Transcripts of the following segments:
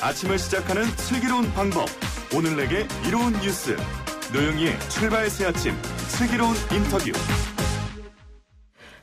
아침을 시작하는 슬기로운 방법. 오늘 내게 이로운 뉴스. 노영희의 출발 새 아침 슬기로운 인터뷰.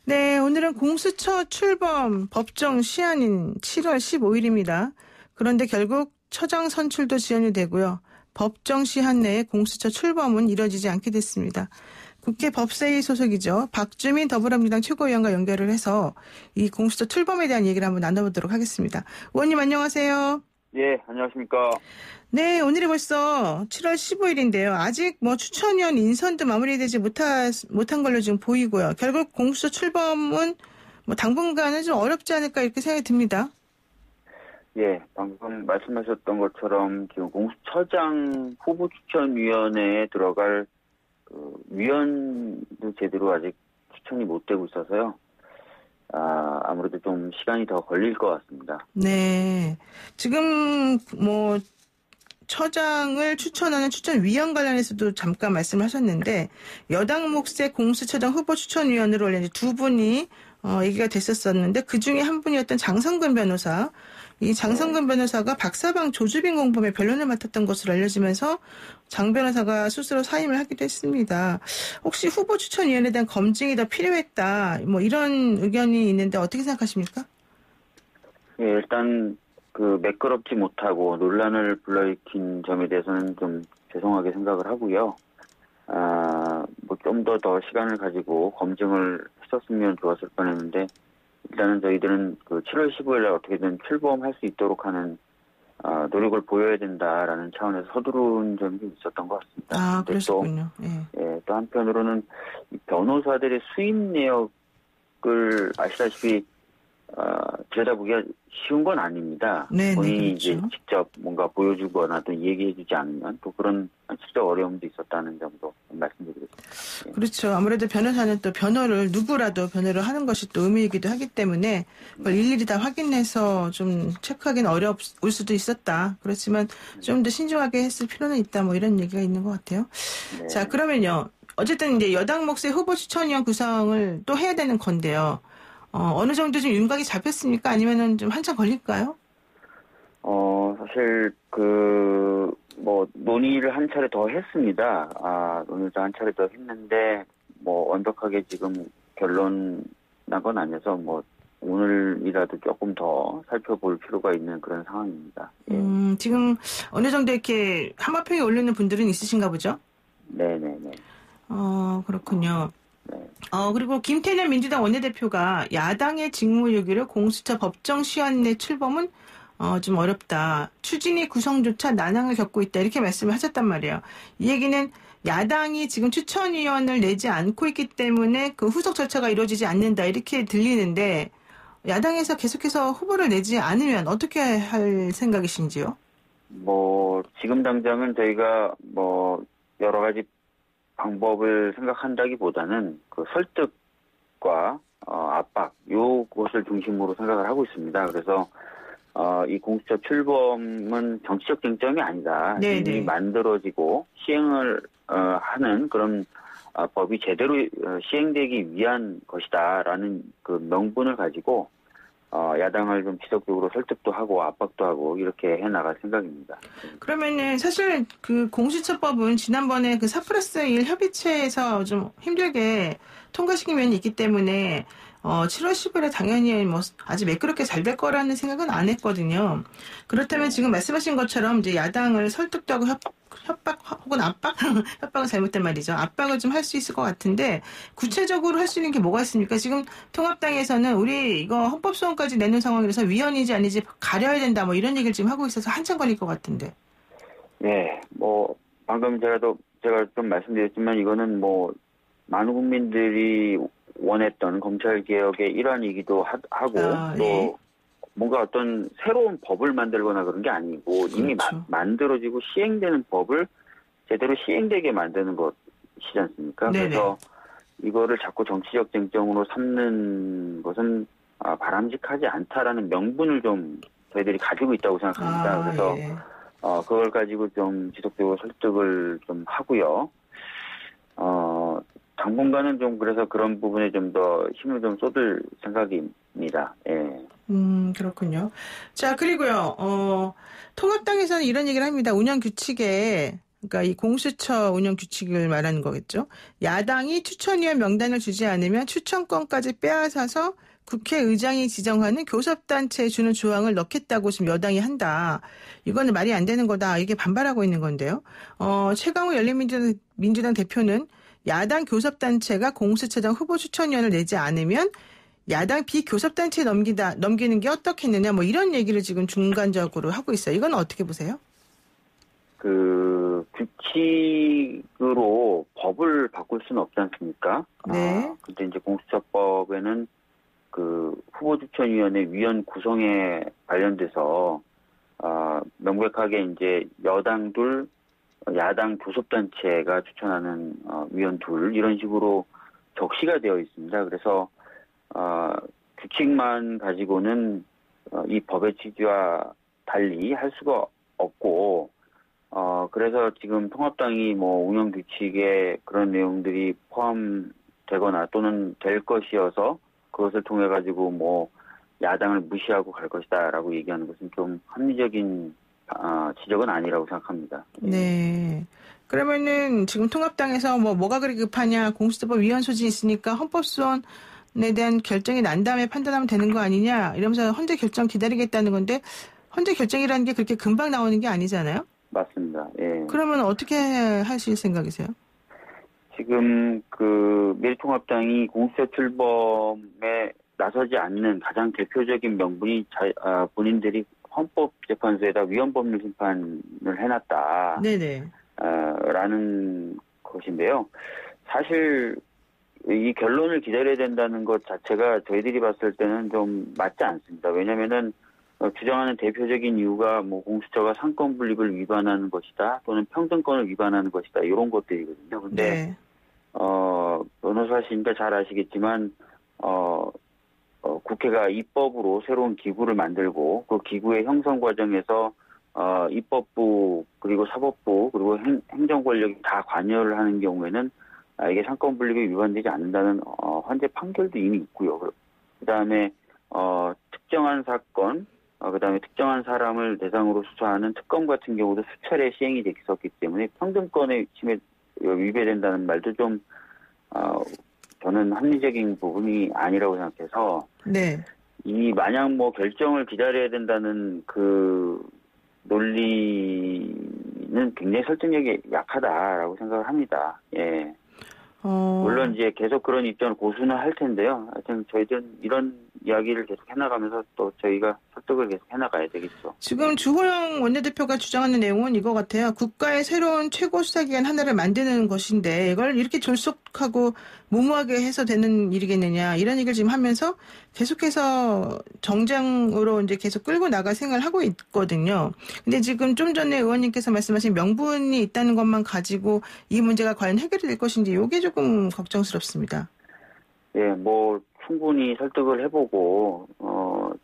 네, 오늘은 공수처 출범 법정 시한인 7월 15일입니다. 그런데 결국 처장 선출도 지연이 되고요. 법정 시한 내에 공수처 출범은 이뤄지지 않게 됐습니다. 국회 법사위 소속이죠. 박주민 더불어민주당 최고위원과 연결을 해서 이 공수처 출범에 대한 얘기를 한번 나눠보도록 하겠습니다. 의원님 안녕하세요. 예, 안녕하십니까. 네, 오늘이 벌써 7월 15일인데요. 아직 추천위원 인선도 마무리되지 못한 걸로 지금 보이고요. 결국 공수처 출범은 당분간은 좀 어렵지 않을까 이렇게 생각이 듭니다. 예, 방금 말씀하셨던 것처럼 지금 공수처장 후보추천위원회에 들어갈 위원도 제대로 아직 추천이 못 되고 있어서요. 아무래도 좀 시간이 더 걸릴 것 같습니다. 네. 지금 처장을 추천하는 추천위원 관련해서도 잠깐 말씀을 하셨는데 여당 몫의 공수처장 후보 추천위원으로 원래 이제 두 분이 얘기가 됐었었는데 그중에 한 분이었던 장성근 변호사. 이 장성근 변호사가 박사방 조주빈 공범의 변론을 맡았던 것으로 알려지면서 장 변호사가 스스로 사임을 하기도 했습니다. 혹시 후보 추천위원회에 대한 검증이 더 필요했다. 이런 의견이 있는데 어떻게 생각하십니까? 예, 일단 매끄럽지 못하고 논란을 불러일으킨 점에 대해서는 좀 죄송하게 생각을 하고요. 좀 더 시간을 가지고 검증을 했었으면 좋았을 뻔했는데 일단은 저희들은 7월 15일에 어떻게든 출범할 수 있도록 하는 노력을 보여야 된다라는 차원에서 서두른 점이 있었던 것 같습니다. 그러셨군요. 또 한편으로는 이 변호사들의 수입 내역을 아시다시피 들여다보기가 쉬운 건 아닙니다. 네, 본인이 그렇죠. 이제 직접 뭔가 보여주거나 또 얘기해주지 않으면 또 그런 실적 어려움도 있었다는 점도 말씀드리겠습니다. 예. 그렇죠. 아무래도 변호사는 또 누구라도 변호를 하는 것이 또 의무이기도 하기 때문에 그걸 일일이 다 확인해서 좀 체크하기는 어려울 수도 있었다. 그렇지만 좀 더 신중하게 했을 필요는 있다. 이런 얘기가 있는 것 같아요. 네. 자, 그러면요. 어쨌든 이제 여당 몫의 후보 추천위원 구성을 또 해야 되는 건데요. 어느 정도 좀 윤곽이 잡혔습니까? 아니면은 좀 한참 걸릴까요? 사실 논의를 한 차례 더 했습니다. 논의를 한 차례 더 했는데 완벽하게 지금 결론 난 건 아니어서 오늘이라도 조금 더 살펴볼 필요가 있는 그런 상황입니다. 예. 지금 어느 정도 이렇게 한마평에 올리는 분들은 있으신가 보죠? 네네네. 그렇군요. 네. 그리고 김태년 민주당 원내대표가 야당의 직무유기를 공수처 법정 시한 내 출범은 좀 어렵다. 추진위 구성조차 난항을 겪고 있다. 이렇게 말씀을 하셨단 말이에요. 이 얘기는 야당이 지금 추천위원을 내지 않고 있기 때문에 그 후속 절차가 이루어지지 않는다. 이렇게 들리는데 야당에서 계속해서 후보를 내지 않으면 어떻게 할 생각이신지요? 지금 당장은 저희가 여러 가지 방법을 생각한다기보다는 설득과 압박 요것을 중심으로 생각을 하고 있습니다. 그래서 이 공수처 출범은 정치적 쟁점이 아니다. 네네. 이미 만들어지고 시행을 하는 그런 법이 제대로 시행되기 위한 것이다라는 명분을 가지고 야당을 좀 지속적으로 설득도 하고 압박도 하고 이렇게 해나갈 생각입니다. 그러면은 사실 공수처법은 지난번에 4+1 협의체에서 좀 힘들게 통과시킨 면이 있기 때문에 7월 10일에 당연히 아주 매끄럽게 잘 될 거라는 생각은 안 했거든요. 그렇다면 지금 말씀하신 것처럼 이제 야당을 설득도 하고 협박 혹은 압박? 협박은 잘못된 말이죠. 압박을 좀 할 수 있을 것 같은데 구체적으로 할 수 있는 게 뭐가 있습니까? 지금 통합당에서는 우리 이거 헌법소원까지 내는 상황이라서 위헌인지 아닌지 가려야 된다 이런 얘기를 지금 하고 있어서 한참 걸릴 것 같은데. 네, 방금 제가 좀 말씀드렸지만 이거는 많은 국민들이 원했던 검찰개혁의 일환이기도 하고 또 네. 뭔가 어떤 새로운 법을 만들거나 그런 게 아니고 이미 그렇죠. 만들어지고 시행되는 법을 제대로 시행되게 만드는 것이지 않습니까? 네네. 그래서 이거를 자꾸 정치적 쟁점으로 삼는 것은 바람직하지 않다라는 명분을 좀 저희들이 가지고 있다고 생각합니다. 그래서 예. 그걸 가지고 좀 지속적으로 설득을 좀 하고요. 당분간은 좀 그래서 그런 부분에 좀 더 힘을 좀 쏟을 생각입니다. 예. 그렇군요. 자, 그리고요, 통합당에서는 이런 얘기를 합니다. 운영 규칙에, 그러니까 이 공수처 운영 규칙을 말하는 거겠죠. 야당이 추천위원 명단을 주지 않으면 추천권까지 빼앗아서 국회의장이 지정하는 교섭단체에 주는 조항을 넣겠다고 지금 여당이 한다. 이거는 말이 안 되는 거다. 이게 반발하고 있는 건데요. 최강욱 열린민주당 대표는 야당 교섭단체가 공수처장 후보 추천위원을 내지 않으면 야당 비교섭단체에 넘기는 게 어떻겠느냐, 뭐 이런 얘기를 지금 중간적으로 하고 있어요. 이건 어떻게 보세요? 그 규칙으로 법을 바꿀 수는 없지 않습니까? 네. 근데 이제 공수처법에는 그 후보추천위원회 위원 구성에 관련돼서 명백하게 이제 여당 둘, 야당 교섭단체가 추천하는 위원 둘 이런 식으로 적시가 되어 있습니다. 그래서 규칙만 가지고는 이 법의 취지와 달리 할 수가 없고, 그래서 지금 통합당이 뭐 운영 규칙에 그런 내용들이 포함되거나 또는 될 것이어서 그것을 통해 가지고 뭐 야당을 무시하고 갈 것이다라고 얘기하는 것은 좀 합리적인 지적은 아니라고 생각합니다. 네. 그러면은 지금 통합당에서 뭐가 그리 급하냐, 공수처법 위헌 소지 있으니까 헌법소원에 대한 결정이 난 다음에 판단하면 되는 거 아니냐 이러면서 헌재 결정 기다리겠다는 건데, 헌재 결정이라는 게 그렇게 금방 나오는 게 아니잖아요? 맞습니다. 예. 그러면 어떻게 하실 생각이세요? 지금 그 미래통합당이 공수처 출범에 나서지 않는 가장 대표적인 명분이 본인들이 헌법재판소에다 위헌법률 심판을 해놨다. 네네. 라는 것인데요. 사실 이 결론을 기다려야 된다는 것 자체가 저희들이 봤을 때는 좀 맞지 않습니다. 왜냐면은 주장하는 대표적인 이유가 뭐 공수처가 상권 분립을 위반하는 것이다 또는 평등권을 위반하는 것이다 이런 것들이거든요. 근데 네. 변호사시니까 잘 아시겠지만 국회가 입법으로 새로운 기구를 만들고 그 기구의 형성 과정에서 입법부 그리고 사법부 그리고 행정 권력이 다 관여를 하는 경우에는 이게 상권 분립이 위반되지 않는다는 헌재 판결도 이미 있고요. 그다음에 특정한 사건 그다음에 특정한 사람을 대상으로 수사하는 특검 같은 경우도 수차례 시행이 됐었기 때문에 평등권의 침해 위배된다는 말도 좀 저는 합리적인 부분이 아니라고 생각해서 네. 이 만약 뭐 결정을 기다려야 된다는 그 논리는 굉장히 설득력이 약하다라고 생각을 합니다. 예. 물론 이제 계속 그런 입장을 고수는 할 텐데요. 하여튼 저희들은 이런 이야기를 계속 해나가면서 또 저희가 설득을 계속 해나가야 되겠죠. 지금 주호영 원내대표가 주장하는 내용은 이거 같아요. 국가의 새로운 최고 수사기관 하나를 만드는 것인데 이걸 이렇게 졸속하고 무모하게 해서 되는 일이겠느냐 이런 얘기를 지금 하면서 계속해서 정장으로 이제 계속 끌고 나갈 생각을 하고 있거든요. 근데 지금 좀 전에 의원님께서 말씀하신 명분이 있다는 것만 가지고 이 문제가 과연 해결이 될 것인지 이게 조금 걱정스럽습니다. 예, 뭐 충분히 설득을 해보고 정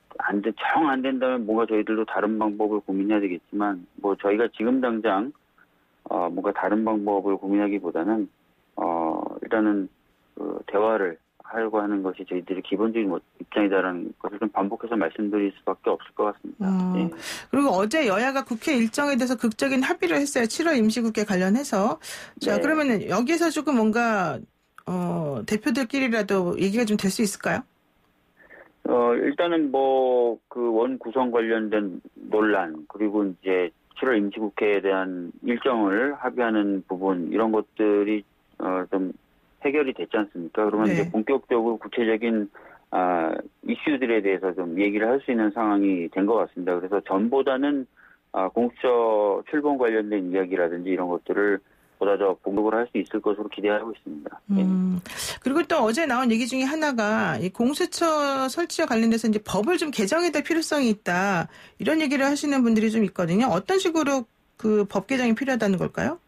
안 된다면 뭔가 저희들도 다른 방법을 고민해야 되겠지만 뭐 저희가 지금 당장 뭔가 다른 방법을 고민하기보다는 일단은 그 대화를 하려고 하는 것이 저희들의 기본적인 입장이다라는 것을 좀 반복해서 말씀드릴 수밖에 없을 것 같습니다. 예. 그리고 어제 여야가 국회 일정에 대해서 극적인 합의를 했어요. 7월 임시국회 관련해서. 자, 네. 그러면은 여기에서 조금 뭔가 대표들끼리라도 얘기가 좀 될 수 있을까요? 일단은 뭐 그 원 구성 관련된 논란 그리고 이제 7월 임시국회에 대한 일정을 합의하는 부분 이런 것들이 좀 해결이 됐지 않습니까? 그러면 네. 이제 본격적으로 구체적인 이슈들에 대해서 좀 얘기를 할 수 있는 상황이 된 것 같습니다. 그래서 전보다는 공수처 출범 관련된 이야기라든지 이런 것들을 보다 더 공격을 할 수 있을 것으로 기대하고 있습니다. 그리고 또 어제 나온 얘기 중에 하나가 이 공수처 설치와 관련돼서 이제 법을 좀 개정해야 될 필요성이 있다. 이런 얘기를 하시는 분들이 좀 있거든요. 어떤 식으로 그 법 개정이 필요하다는 걸까요?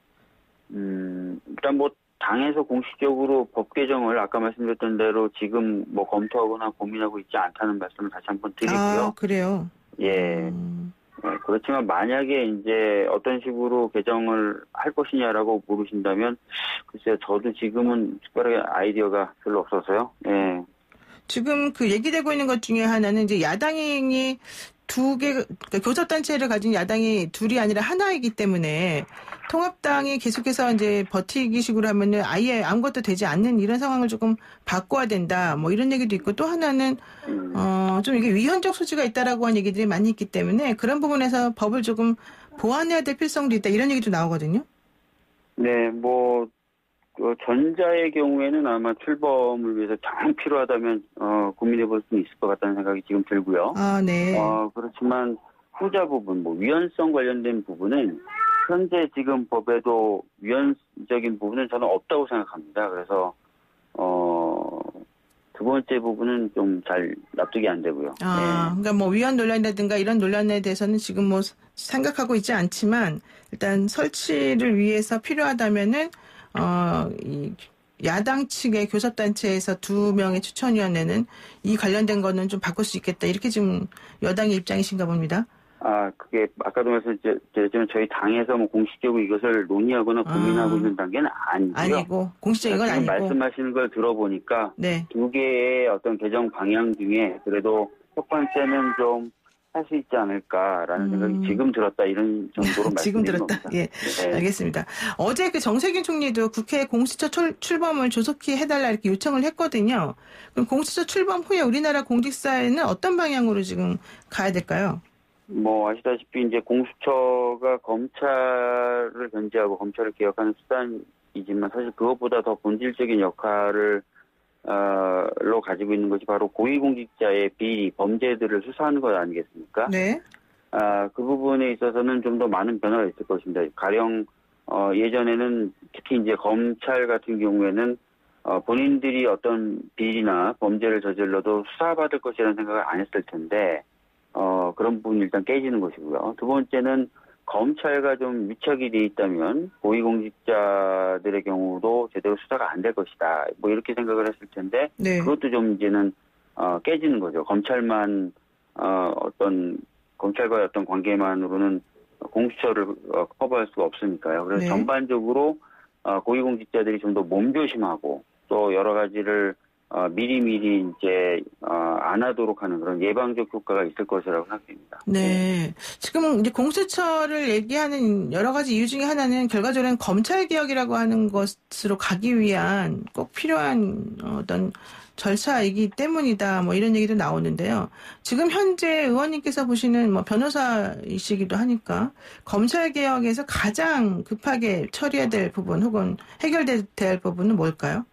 일단 뭐 당에서 공식적으로 법 개정을 아까 말씀드렸던 대로 지금 뭐 검토하거나 고민하고 있지 않다는 말씀을 다시 한번 드리고요. 아, 그래요? 예. 네, 그렇지만 만약에 이제 어떤 식으로 개정을 할 것이냐라고 물으신다면 글쎄요, 저도 지금은 특별하게 아이디어가 별로 없어서요. 예. 지금 그 얘기되고 있는 것 중에 하나는 이제 야당이 그러니까 교섭단체를 가진 야당이 둘이 아니라 하나이기 때문에 통합당이 계속해서 이제 버티기식으로 하면은 아예 아무것도 되지 않는 이런 상황을 조금 바꿔야 된다. 뭐 이런 얘기도 있고 또 하나는 좀 이게 위헌적 소지가 있다라고 하는 얘기들이 많이 있기 때문에 그런 부분에서 법을 조금 보완해야 될 필성도 있다. 이런 얘기도 나오거든요. 네, 뭐 전자의 경우에는 아마 출범을 위해서 정 필요하다면 고민해 볼 수 있을 것 같다는 생각이 지금 들고요. 아, 네. 그렇지만 후자 부분, 뭐 위헌성 관련된 부분은 현재 지금 법에도 위헌적인 부분은 저는 없다고 생각합니다. 그래서 두 번째 부분은 좀 잘 납득이 안 되고요. 네. 그러니까 뭐 위헌 논란이라든가 이런 논란에 대해서는 지금 뭐 생각하고 있지 않지만 일단 설치를 위해서 필요하다면은 이 야당 측의 교섭단체에서 2명의 추천위원회는 이 관련된 거는 좀 바꿀 수 있겠다. 이렇게 지금 여당의 입장이신가 봅니다. 그게 아까도 말씀드렸지만 저희 당에서 뭐 공식적으로 이것을 논의하거나 고민하고 있는 단계는 아니고요. 아니고 공식적인 건 아니고. 말씀하시는 걸 들어보니까 네. 두 개의 어떤 개정 방향 중에 그래도 첫 번째는 좀 할 수 있지 않을까라는 생각이 지금 들었다 이런 정도로 지금 말씀드린 들었다. 겁니다. 예, 네. 알겠습니다. 어제 그 정세균 총리도 국회 공수처 출범을 조속히 해달라 이렇게 요청을 했거든요. 그럼 공수처 출범 후에 우리나라 공직사회는 어떤 방향으로 지금 가야 될까요? 뭐 아시다시피 이제 공수처가 검찰을 견제하고 검찰을 개혁하는 수단이지만 사실 그것보다 더 본질적인 역할을 로 가지고 있는 것이 바로 고위공직자의 비리, 범죄들을 수사하는 것 아니겠습니까? 네. 그 부분에 있어서는 좀 더 많은 변화가 있을 것입니다. 가령 예전에는 특히 이제 검찰 같은 경우에는 본인들이 어떤 비리나 범죄를 저질러도 수사받을 것이라는 생각을 안 했을 텐데 그런 부분이 일단 깨지는 것이고요. 두 번째는 검찰과 좀 밀착이 돼 있다면 고위공직자들의 경우도 제대로 수사가 안 될 것이다. 뭐 이렇게 생각을 했을 텐데 네. 그것도 좀 이제는 깨지는 거죠. 검찰과의 어떤 관계만으로는 공수처를 커버할 수가 없으니까요. 그래서 네. 전반적으로 고위공직자들이 좀 더 몸조심하고 또 여러 가지를 미리미리 이제 안 하도록 하는 그런 예방적 효과가 있을 것이라고 생각됩니다. 네. 지금 이제 공수처를 얘기하는 여러 가지 이유 중에 하나는 결과적으로는 검찰 개혁이라고 하는 것으로 가기 위한 꼭 필요한 어떤 절차이기 때문이다. 뭐 이런 얘기도 나오는데요. 지금 현재 의원님께서 보시는 뭐 변호사이시기도 하니까 검찰 개혁에서 가장 급하게 처리해야 될 부분 혹은 해결돼야 될 부분은 뭘까요?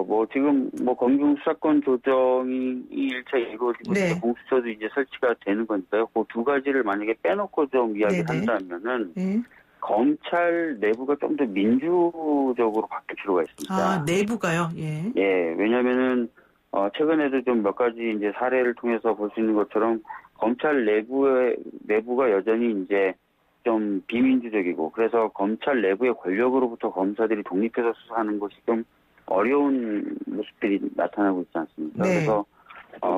뭐 지금 뭐 검경 수사권 조정이 1차 이루어지고 네. 공수처도 이제 설치가 되는 거니까요. 그 두 가지를 만약에 빼놓고 좀 이야기를 네네. 한다면은 네. 검찰 내부가 좀 더 민주적으로 바뀔 필요가 있습니다. 내부가요. 예. 예, 왜냐면은 최근에도 좀 몇 가지 이제 사례를 통해서 볼 수 있는 것처럼 검찰 내부가 여전히 이제 좀 비민주적이고 그래서 검찰 내부의 권력으로부터 검사들이 독립해서 수사하는 것이 좀 어려운 모습들이 나타나고 있지 않습니까? 네. 그래서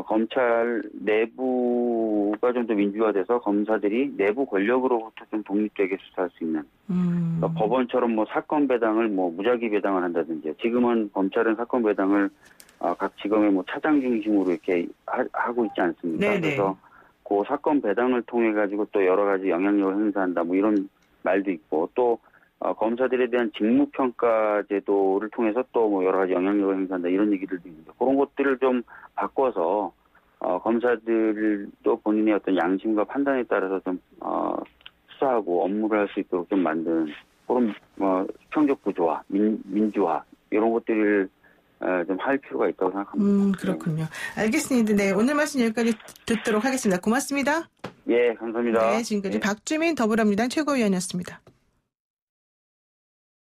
검찰 내부가 좀 더 민주화돼서 검사들이 내부 권력으로부터 좀 독립되게 수사할 수 있는 그러니까 법원처럼 뭐 사건 배당을 뭐 무작위 배당을 한다든지 지금은 검찰은 사건 배당을 각 지검의 뭐 차장 중심으로 이렇게 하고 있지 않습니까? 네네. 그래서 그 사건 배당을 통해 가지고 또 여러 가지 영향력을 행사한다 뭐 이런 말도 있고 또 검사들에 대한 직무평가 제도를 통해서 또 뭐 여러 가지 영향력을 행사한다 이런 얘기들도 있는데 그런 것들을 좀 바꿔서 검사들도 본인의 어떤 양심과 판단에 따라서 좀 수사하고 업무를 할 수 있도록 좀 만든 그런 수평적 구조화, 민주화 이런 것들을 좀 할 필요가 있다고 생각합니다. 그렇군요. 알겠습니다. 네, 오늘 말씀 여기까지 듣도록 하겠습니다. 고맙습니다. 예, 감사합니다. 네, 지금까지 예. 박주민 더불어민주당 최고위원이었습니다.